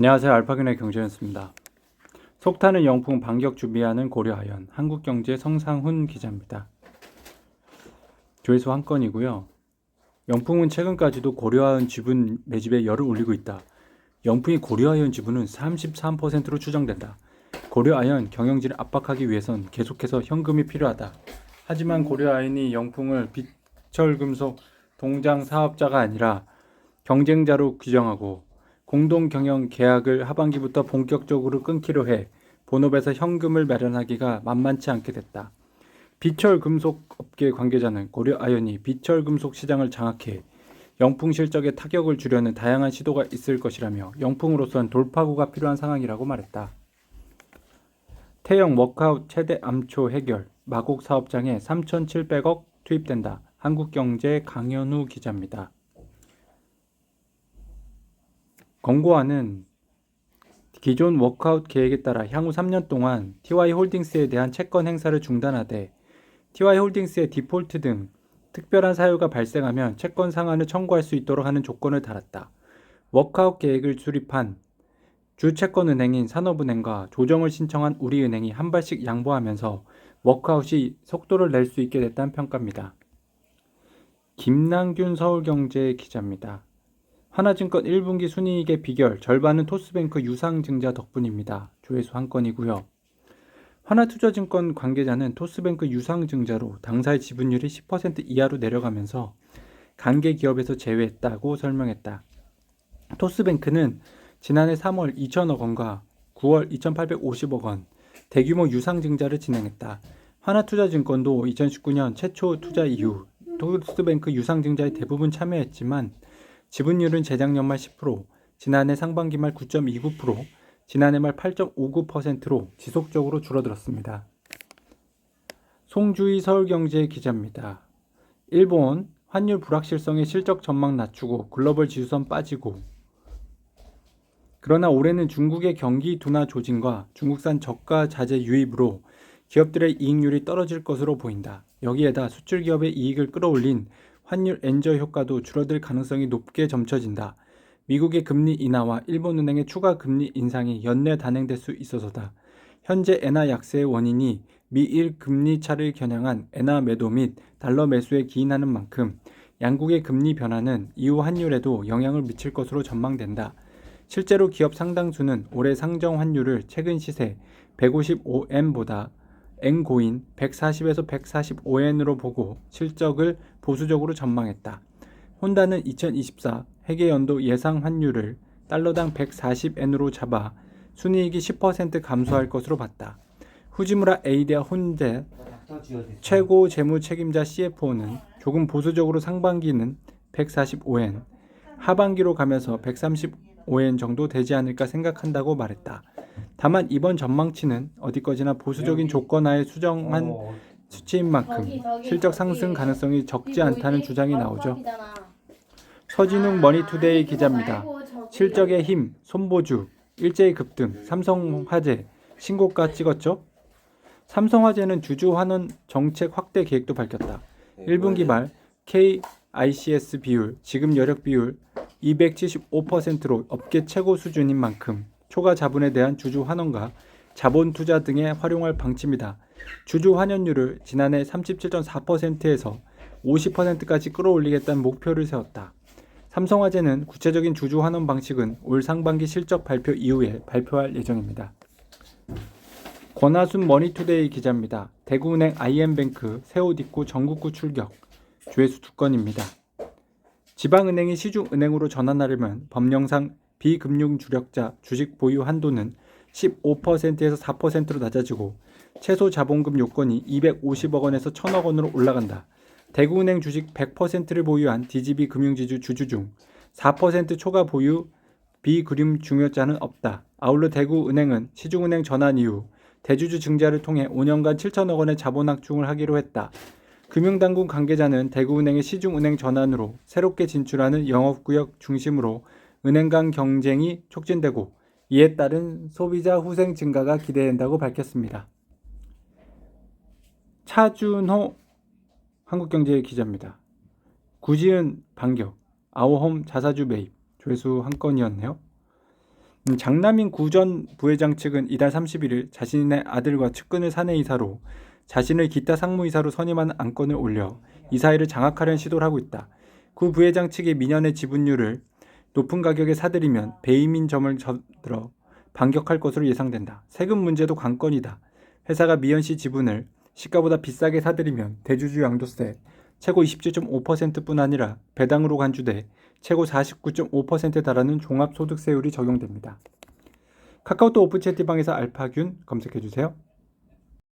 안녕하세요. 알파균의 경제였습니다. 속타는 영풍 반격 준비하는 고려아연 한국경제 성상훈 기자입니다. 조회수 한 건이고요. 영풍은 최근까지도 고려아연 지분 매집에 열을 올리고 있다. 영풍이 고려아연 지분은 33%로 추정된다. 고려아연 경영진을 압박하기 위해선 계속해서 현금이 필요하다. 하지만 고려아연이 영풍을 비철금속 동장 사업자가 아니라 경쟁자로 규정하고 공동 경영 계약을 하반기부터 본격적으로 끊기로 해 본업에서 현금을 마련하기가 만만치 않게 됐다. 비철금속업계 관계자는 고려아연이 비철금속 시장을 장악해 영풍 실적에 타격을 주려는 다양한 시도가 있을 것이라며 영풍으로선 돌파구가 필요한 상황이라고 말했다. 태영 워크아웃 최대 암초 해결 마곡 사업장에 3,700억 투입된다. 한국경제 강현우 기자입니다. 권고안은 기존 워크아웃 계획에 따라 향후 3년 동안 TY홀딩스에 대한 채권 행사를 중단하되 TY홀딩스의 디폴트 등 특별한 사유가 발생하면 채권 상환을 청구할 수 있도록 하는 조건을 달았다. 워크아웃 계획을 수립한 주채권은행인 산업은행과 조정을 신청한 우리은행이 한 발씩 양보하면서 워크아웃이 속도를 낼 수 있게 됐다는 평가입니다. 김남균 서울경제 기자입니다. 하나증권 1분기 순이익의 비결 절반은 토스뱅크 유상증자 덕분입니다. 조회수 한 건이고요. 하나투자증권 관계자는 토스뱅크 유상증자로 당사의 지분율이 10% 이하로 내려가면서 관계 기업에서 제외했다고 설명했다. 토스뱅크는 지난해 3월 2천억 원과 9월 2,850억 원 대규모 유상증자를 진행했다. 하나투자증권도 2019년 최초 투자 이후 토스뱅크 유상증자에 대부분 참여했지만 지분율은 재작년 말 10%, 지난해 상반기 말 9.29%, 지난해 말 8.59%로 지속적으로 줄어들었습니다. 송주희 서울경제 기자입니다. 일본 환율 불확실성의 실적 전망 낮추고 글로벌 지수선 빠지고 그러나 올해는 중국의 경기 둔화 조짐과 중국산 저가 자재 유입으로 기업들의 이익률이 떨어질 것으로 보인다. 여기에다 수출 기업의 이익을 끌어올린 환율 엔저 효과도 줄어들 가능성이 높게 점쳐진다. 미국의 금리 인하와 일본은행의 추가 금리 인상이 연내 단행될 수 있어서다. 현재 엔화 약세의 원인이 미일 금리 차를 겨냥한 엔화 매도 및 달러 매수에 기인하는 만큼 양국의 금리 변화는 이후 환율에도 영향을 미칠 것으로 전망된다. 실제로 기업 상당수는 올해 상정 환율을 최근 시세 155엔보다 엔고인 140에서 145엔으로 보고 실적을 보수적으로 전망했다. 혼다는 2024 회계연도 예상 환율을 달러당 140엔으로 잡아 순이익이 10% 감소할 것으로 봤다. 후지무라 에이데아 혼데 최고 재무 책임자 CFO는 조금 보수적으로 상반기는 145엔, 하반기로 가면서 135엔 정도 되지 않을까 생각한다고 말했다. 다만 이번 전망치는 어디까지나 보수적인 조건하에 수정한 수치인 만큼 실적 상승 가능성이 적지 않다는 주장이 나오죠. 서진웅 머니투데이 기자입니다. 실적의 힘, 손보주, 일제히 급등, 삼성화재 신고가 찍었죠? 삼성화재는 주주 환원 정책 확대 계획도 밝혔다. 1분기 말 KICS 비율, 지급 여력 비율 275%로 업계 최고 수준인 만큼 초과 자본에 대한 주주 환원과 자본 투자 등에 활용할 방침이다. 주주 환원율을 지난해 37.4%에서 50%까지 끌어올리겠다는 목표를 세웠다. 삼성화재는 구체적인 주주 환원 방식은 올 상반기 실적 발표 이후에 발표할 예정입니다. 권하순 머니투데이 기자입니다. 대구은행 IM뱅크 새 옷 입고 전국구 출격. 조회수 2건입니다. 지방은행이 시중은행으로 전환하려면 법령상 비금융 주력자 주식 보유 한도는 15%에서 4%로 낮아지고 최소 자본금 요건이 250억 원에서 1,000억 원으로 올라간다. 대구은행 주식 100%를 보유한 DGB 금융지주 주주 중 4% 초과 보유 비금융 중요자는 없다. 아울러 대구은행은 시중은행 전환 이후 대주주 증자를 통해 5년간 7천억 원의 자본 확충을 하기로 했다. 금융당국 관계자는 대구은행의 시중은행 전환으로 새롭게 진출하는 영업구역 중심으로 은행 간 경쟁이 촉진되고 이에 따른 소비자 후생 증가가 기대된다고 밝혔습니다. 차준호 한국경제 기자입니다. 구지은 반격, 아오홈 자사주 매입, 조회수 한 건이었네요. 장남인 구 전 부회장 측은 이달 31일 자신의 아들과 측근을 사내이사로 자신을 기타 상무이사로 선임하는 안건을 올려 이사회를 장악하려는 시도를 하고 있다. 구 부회장 측이 민연의 지분율을 높은 가격에 사들이면 배임인 점을 들어 반격할 것으로 예상된다. 세금 문제도 관건이다. 회사가 미연 씨 지분을 시가보다 비싸게 사들이면 대주주 양도세 최고 27.5%뿐 아니라 배당으로 간주돼 최고 49.5%에 달하는 종합소득세율이 적용됩니다. 카카오톡 오픈 채팅방에서 알파균 검색해주세요.